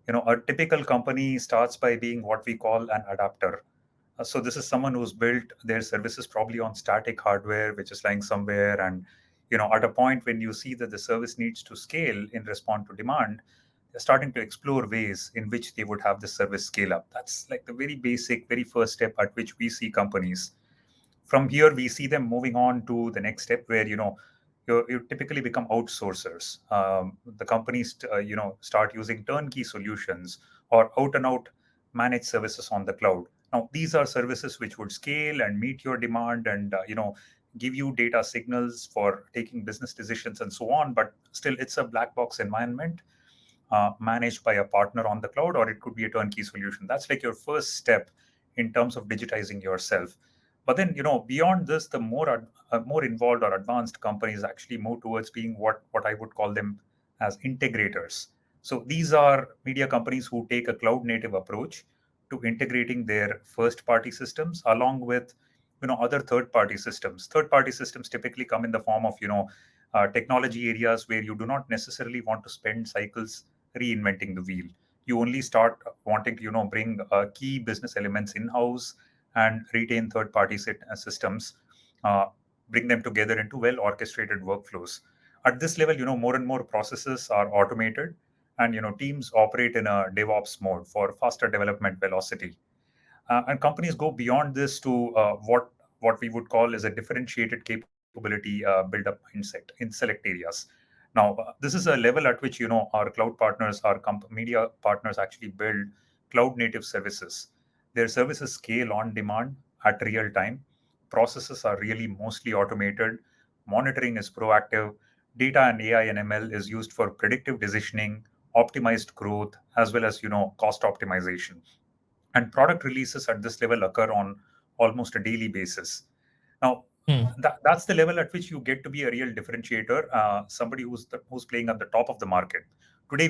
A typical company starts by being what we call an adapter. So this is someone who's built their services probably on static hardware, which is lying somewhere. And, at a point when you see that the service needs to scale in response to demand, they're starting to explore ways in which they would have the service scale up. That's like the very basic, very first step at which we see companies. From here, we see them moving on to the next step where, you typically become outsourcers. The companies, start using turnkey solutions or out and out managed services on the cloud. Now, these are services which would scale and meet your demand and, give you data signals for taking business decisions and so on. But still, it's a black box environment managed by a partner on the cloud, or it could be a turnkey solution. That's like your first step in terms of digitizing yourself. But then, beyond this, the more involved or advanced companies actually move towards being what I would call them as integrators. So these are media companies who take a cloud native approach to integrating their first party systems along with, other third party systems. Third party systems typically come in the form of, technology areas where you do not necessarily want to spend cycles reinventing the wheel. You only start wanting to, bring key business elements in-house and retain third-party systems, bring them together into well-orchestrated workflows. At this level, more and more processes are automated, and teams operate in a DevOps mode for faster development velocity. And companies go beyond this to what we would call as a differentiated capability build-up mindset in select areas. Now, this is a level at which our cloud partners, our media partners actually build cloud-native services. Their services scale on demand at real time. Processes are really mostly automated. Monitoring is proactive. Data and AI and ML is used for predictive decisioning, optimized growth, as well as cost optimization. And product releases at this level occur on almost a daily basis. Now, that's the level at which you get to be a real differentiator, somebody who's playing at the top of the market. Today,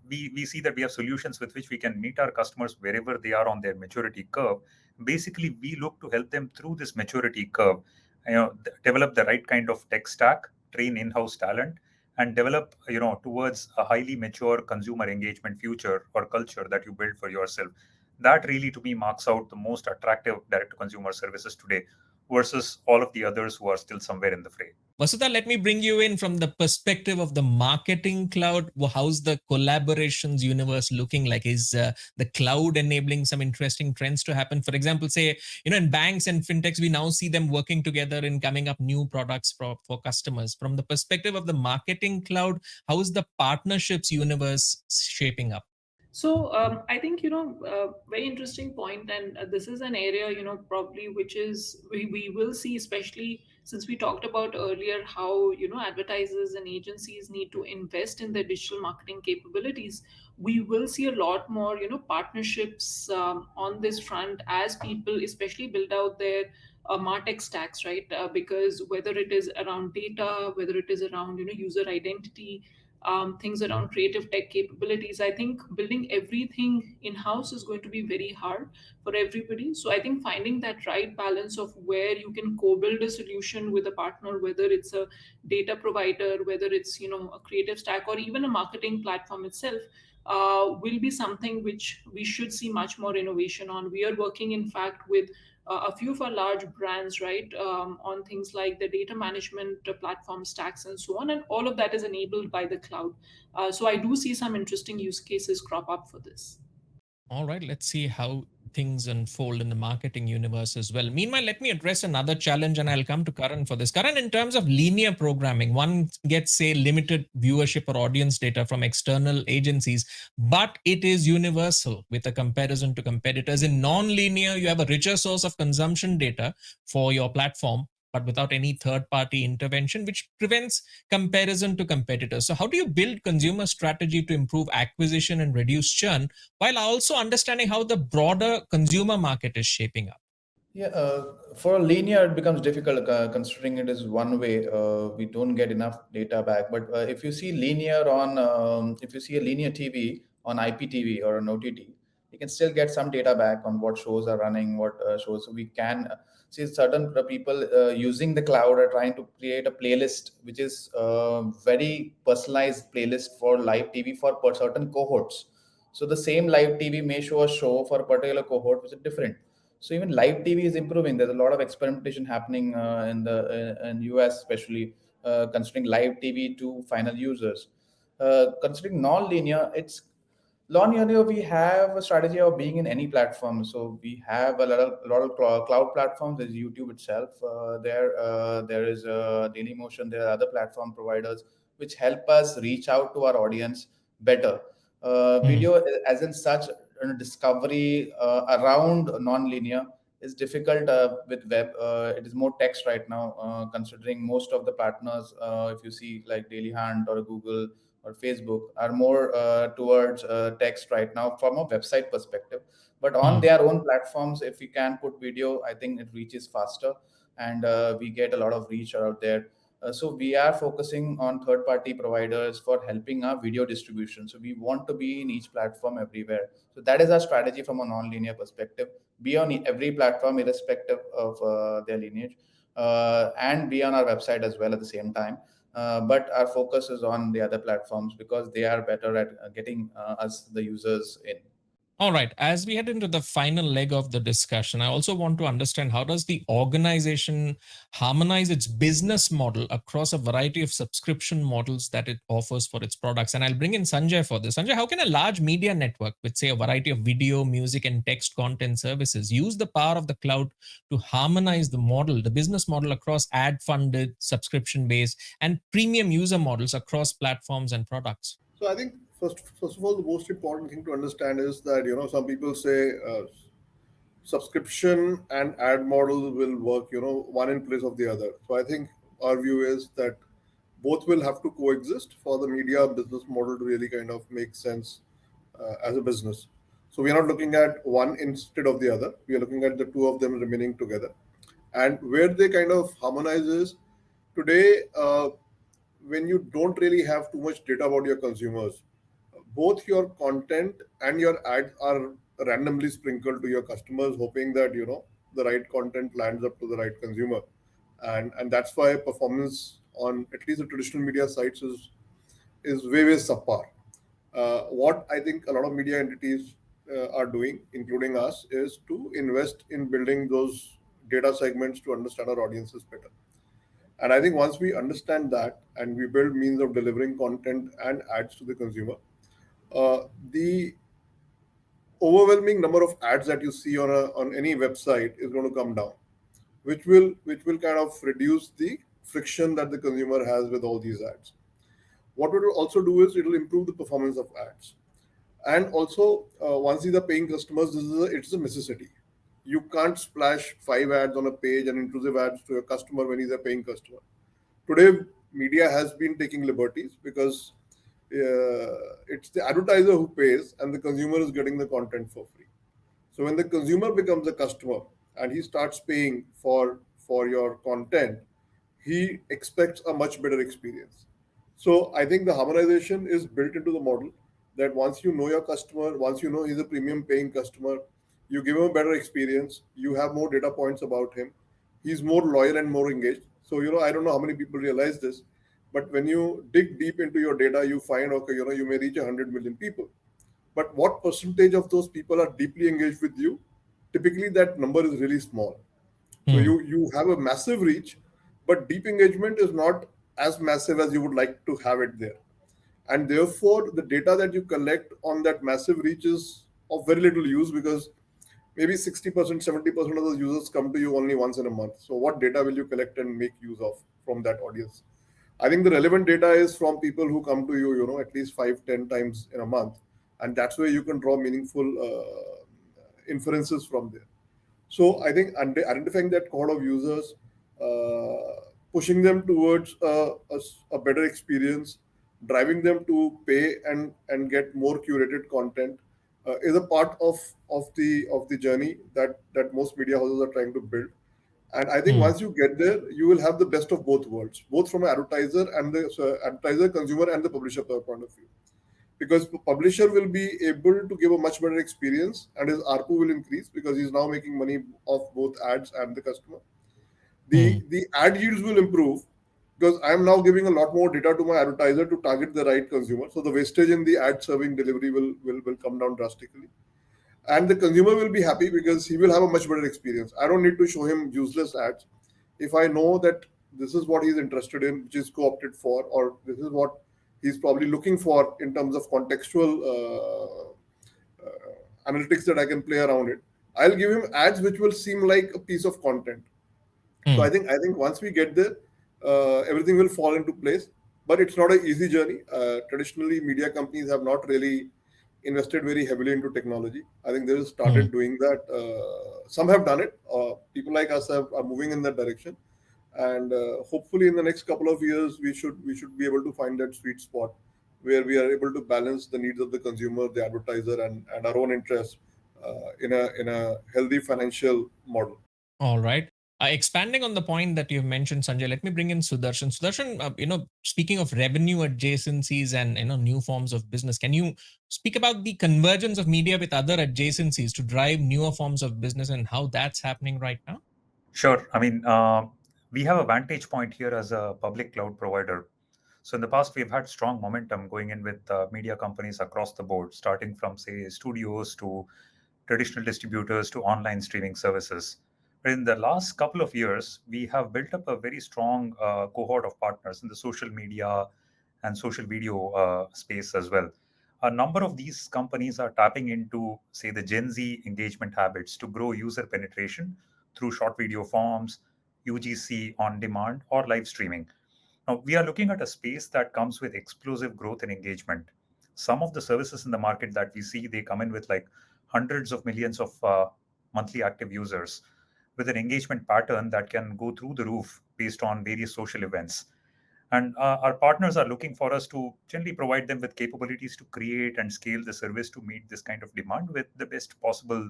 we see that we have solutions with which we can meet our customers wherever they are on their maturity curve. Basically, we look to help them through this maturity curve, develop the right kind of tech stack, train in-house talent, and develop, towards a highly mature consumer engagement future or culture that you build for yourself. That really, to me, marks out the most attractive direct-to-consumer services today versus all of the others who are still somewhere in the fray. Vasudha, let me bring you in from the perspective of the marketing cloud. How's the collaborations universe looking like? Is the cloud enabling some interesting trends to happen? For example, say, in banks and fintechs, we now see them working together in coming up new products for customers. From the perspective of the marketing cloud, how is the partnerships universe shaping up? So I think, very interesting point. And this is an area, probably which is, we will see, especially since we talked about earlier how, advertisers and agencies need to invest in their digital marketing capabilities. We will see a lot more, partnerships on this front as people especially build out their MarTech stacks, right? Because whether it is around data, whether it is around, user identity, things around creative tech capabilities, I think building everything in-house is going to be very hard for everybody. So I think finding that right balance of where you can co-build a solution with a partner, whether it's a data provider, whether it's a creative stack, or even a marketing platform itself, will be something which we should see much more innovation on. We are working, in fact, with a few of our large brands, right, on things like the data management platform stacks and so on. And all of that is enabled by the cloud. So I do see some interesting use cases crop up for this. All right, let's see how things unfold in the marketing universe as well. Meanwhile, let me address another challenge, and I'll come to Karan for this. Karan, in terms of linear programming, one gets, say, limited viewership or audience data from external agencies, but it is universal with a comparison to competitors. In non-linear, you have a richer source of consumption data for your platform, but without any third-party intervention, which prevents comparison to competitors. So how do you build consumer strategy to improve acquisition and reduce churn, while also understanding how the broader consumer market is shaping up? Yeah, for linear, it becomes difficult considering it is one way. We don't get enough data back. But if you see linear on, if you see a linear TV on IPTV or an OTT, you can still get some data back on what shows are running, what shows. So we can see certain people using the cloud are trying to create a playlist, which is very personalized playlist for live TV for certain cohorts. So the same live TV may show a show for a particular cohort, which is different. So even live TV is improving. There's a lot of experimentation happening in US, especially considering live TV to final users. Considering non-linear, it's non-linear. We have a strategy of being in any platform. So we have a lot of cloud platforms. There's YouTube itself. There is Dailymotion. There are other platform providers which help us reach out to our audience better. Video as in such discovery around non-linear is difficult with web. It is more text right now, considering most of the partners, if you see like Daily Hunt or Google or Facebook, are more towards text right now from a website perspective. But on their own platforms, if we can put video, I think it reaches faster, and we get a lot of reach out there. So we are focusing on third-party providers for helping our video distribution. So we want to be in each platform everywhere. So that is our strategy from a non-linear perspective. Be on every platform irrespective of their lineage, and be on our website as well at the same time. But our focus is on the other platforms because they are better at getting us the users in. All right. As we head into the final leg of the discussion, I also want to understand, how does the organization harmonize its business model across a variety of subscription models that it offers for its products? And I'll bring in Sanjay for this. Sanjay, how can a large media network with, say, a variety of video, music, and text content services use the power of the cloud to harmonize the model, the business model, across ad-funded, subscription-based, and premium user models across platforms and products? So I think first of all, the most important thing to understand is that some people say subscription and ad models will work, one in place of the other. So I think our view is that both will have to coexist for the media business model to really kind of make sense as a business. So we are not looking at one instead of the other. We are looking at the two of them remaining together. And where they kind of harmonize is today, when you don't really have too much data about your consumers, both your content and your ads are randomly sprinkled to your customers, hoping that the right content lands up to the right consumer, and that's why performance on at least the traditional media sites is way subpar. What I think a lot of media entities are doing, including us, is to invest in building those data segments to understand our audiences better. And I think once we understand that and we build means of delivering content and ads to the consumer, the overwhelming number of ads that you see on any website is going to come down, which will kind of reduce the friction that the consumer has with all these ads. What it will also do is it will improve the performance of ads. And also, once these are paying customers, it's a necessity. You can't splash 5 ads on a page and intrusive ads to your customer when he's a paying customer. Today, media has been taking liberties because it's the advertiser who pays and the consumer is getting the content for free. So when the consumer becomes a customer and he starts paying for your content, he expects a much better experience. So I think the harmonization is built into the model that once you know your customer, once you know he's a premium paying customer, you give him a better experience, you have more data points about him, he's more loyal and more engaged. So, I don't know how many people realize this, but when you dig deep into your data, you find, okay, you may reach 100 million people. But what percentage of those people are deeply engaged with you typically that number is really small. So you have a massive reach, but deep engagement is not as massive as you would like to have it there. And therefore, the data that you collect on that massive reach is of very little use, because maybe 60%, 70% of those users come to you only once in a month. So what data will you collect and make use of from that audience? I think the relevant data is from people who come to you, at least 5, 10 times in a month. And that's where you can draw meaningful inferences from there. So I think identifying that cohort of users, pushing them towards a better experience, driving them to pay and get more curated content is a part of the journey that most media houses are trying to build. And I think once you get there, you will have the best of both worlds, both from an advertiser and the advertiser, consumer, and the publisher point of view. Because the publisher will be able to give a much better experience, and his ARPU will increase because he's now making money off both ads and the customer. The ad yields will improve because I'm now giving a lot more data to my advertiser to target the right consumer. So the wastage in the ad serving delivery will come down drastically. And the consumer will be happy because he will have a much better experience. I don't need to show him useless ads. If I know that this is what he's interested in, which is co-opted for, or this is what he's probably looking for in terms of contextual analytics that I can play around it, I'll give him ads which will seem like a piece of content. So I think once we get there, everything will fall into place. But it's not an easy journey. Traditionally, media companies have not really invested very heavily into technology. I think they have started doing that. Some have done it. People like us are moving in that direction, and hopefully in the next couple of years we should be able to find that sweet spot where we are able to balance the needs of the consumer, the advertiser, and our own interests in a healthy financial model. All right. Expanding on the point that you've mentioned, Sanjay, let me bring in Sudarshan. Sudarshan, speaking of revenue adjacencies and new forms of business, can you speak about the convergence of media with other adjacencies to drive newer forms of business and how that's happening right now? Sure. I mean, we have a vantage point here as a public cloud provider. So in the past, we've had strong momentum going in with media companies across the board, starting from, say, studios to traditional distributors to online streaming services. But in the last couple of years, we have built up a very strong cohort of partners in the social media and social video space as well. A number of these companies are tapping into, say, the Gen Z engagement habits to grow user penetration through short video forms, UGC on demand, or live streaming. Now, we are looking at a space that comes with explosive growth and engagement. Some of the services in the market that we see, they come in with like hundreds of millions of monthly active users with an engagement pattern that can go through the roof based on various social events. And our partners are looking for us to generally provide them with capabilities to create and scale the service to meet this kind of demand with the best possible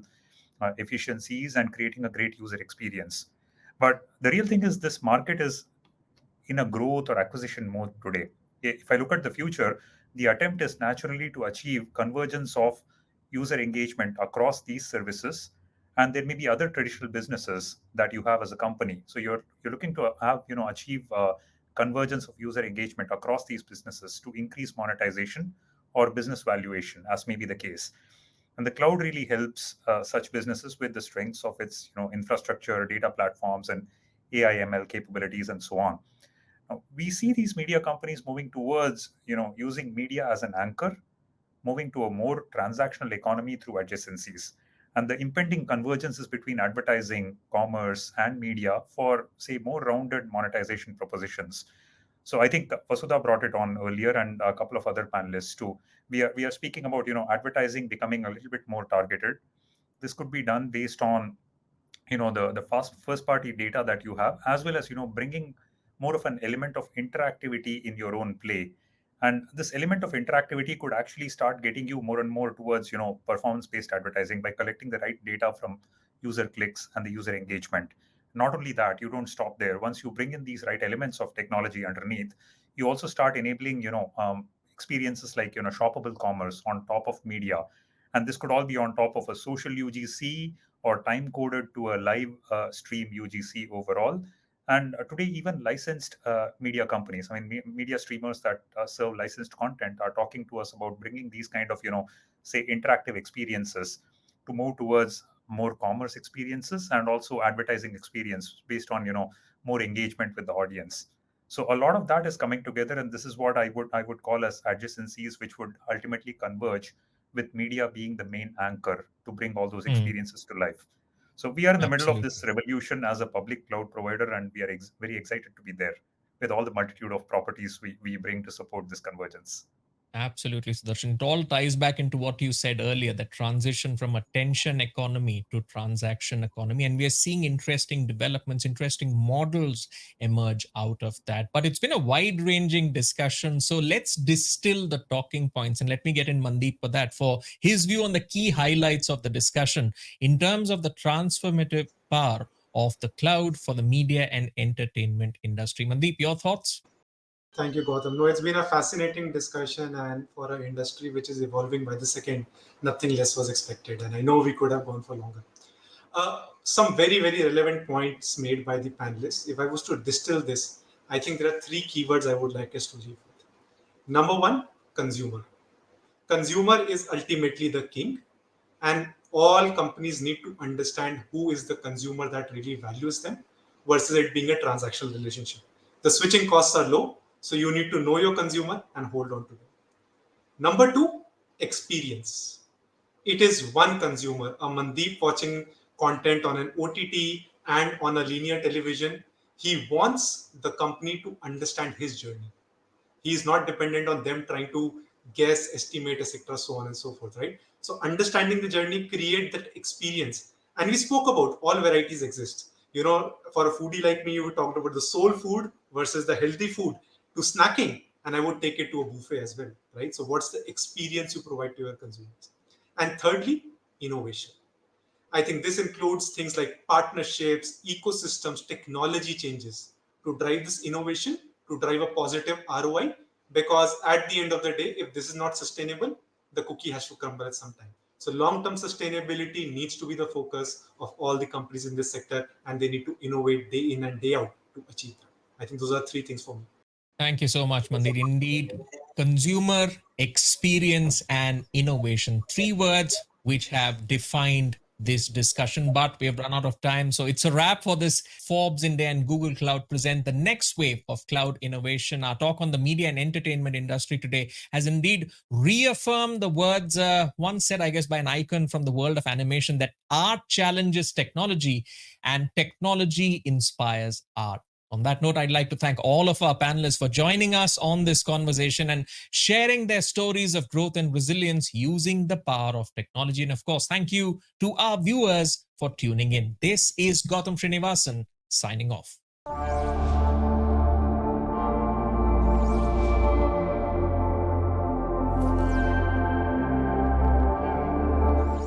efficiencies and creating a great user experience. But the real thing is this market is in a growth or acquisition mode today. If I look at the future, the attempt is naturally to achieve convergence of user engagement across these services, and there may be other traditional businesses that you have as a company. So you're looking to have achieve convergence of user engagement across these businesses to increase monetization or business valuation, as may be the case. And the cloud really helps such businesses with the strengths of its infrastructure, data platforms, and AI ML capabilities, and so on. Now, we see these media companies moving towards using media as an anchor, moving to a more transactional economy through adjacencies, and the impending convergences between advertising, commerce, and media for, say, more rounded monetization propositions. So I think Vasudha brought it on earlier, and a couple of other panelists too. We are speaking about advertising becoming a little bit more targeted. This could be done based on the first party data that you have, as well as bringing more of an element of interactivity in your own play. And this element of interactivity could actually start getting you more and more towards performance based advertising by collecting the right data from user clicks and the user engagement. Not only that, you don't stop there. Once you bring in these right elements of technology underneath, you also start enabling experiences like shoppable commerce on top of media. And this could all be on top of a social UGC or time coded to a live stream UGC overall. And today, even licensed media companies, media streamers that serve licensed content are talking to us about bringing these kind of, say, interactive experiences to move towards more commerce experiences and also advertising experience based on, more engagement with the audience. So a lot of that is coming together, and this is what I would call as adjacencies, which would ultimately converge with media being the main anchor to bring all those experiences to life. So we are in the middle of this revolution as a public cloud provider, and we are very excited to be there with all the multitude of properties we bring to support this convergence. Absolutely, Sudarshan. It all ties back into what you said earlier, the transition from attention economy to transaction economy. And we are seeing interesting developments, interesting models emerge out of that. But it's been a wide-ranging discussion. So let's distill the talking points. And let me get in Mandeep for that, for his view on the key highlights of the discussion in terms of the transformative power of the cloud for the media and entertainment industry. Mandeep, your thoughts? Thank you, Gautam. No, it's been a fascinating discussion, and for an industry which is evolving by the second, nothing less was expected. And I know we could have gone for longer. Some very, very relevant points made by the panelists. If I was to distill this, I think there are three keywords I would like us to leave with. Number one, consumer. Consumer is ultimately the king, and all companies need to understand who is the consumer that really values them versus it being a transactional relationship. The switching costs are low, so you need to know your consumer and hold on to them. Number two, experience. It is one consumer, a Mandeep watching content on an OTT and on a linear television. He wants the company to understand his journey. He is not dependent on them trying to guess, estimate, etc., so on and so forth, right? So understanding the journey, create that experience. And we spoke about all varieties exist. For a foodie like me, you talked about the soul food versus the healthy food, to snacking, and I would take it to a buffet as well, right? So what's the experience you provide to your consumers? And thirdly, innovation. I think this includes things like partnerships, ecosystems, technology changes to drive this innovation, to drive a positive ROI, because at the end of the day, if this is not sustainable, the cookie has to crumble at some time. So long-term sustainability needs to be the focus of all the companies in this sector, and they need to innovate day in and day out to achieve that. I think those are three things for me. Thank you so much, Mandeep. Indeed, consumer, experience, and innovation. Three words which have defined this discussion, but we have run out of time. So it's a wrap for this Forbes India and Google Cloud present the next wave of cloud innovation. Our talk on the media and entertainment industry today has indeed reaffirmed the words once said, I guess, by an icon from the world of animation, that art challenges technology and technology inspires art. On that note, I'd like to thank all of our panelists for joining us on this conversation and sharing their stories of growth and resilience using the power of technology. And of course, thank you to our viewers for tuning in. This is Gautam Srinivasan signing off.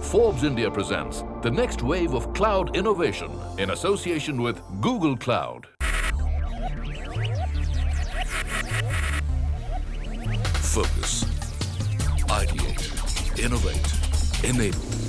Forbes India presents the next wave of cloud innovation in association with Google Cloud. Focus, ideate, innovate, enable.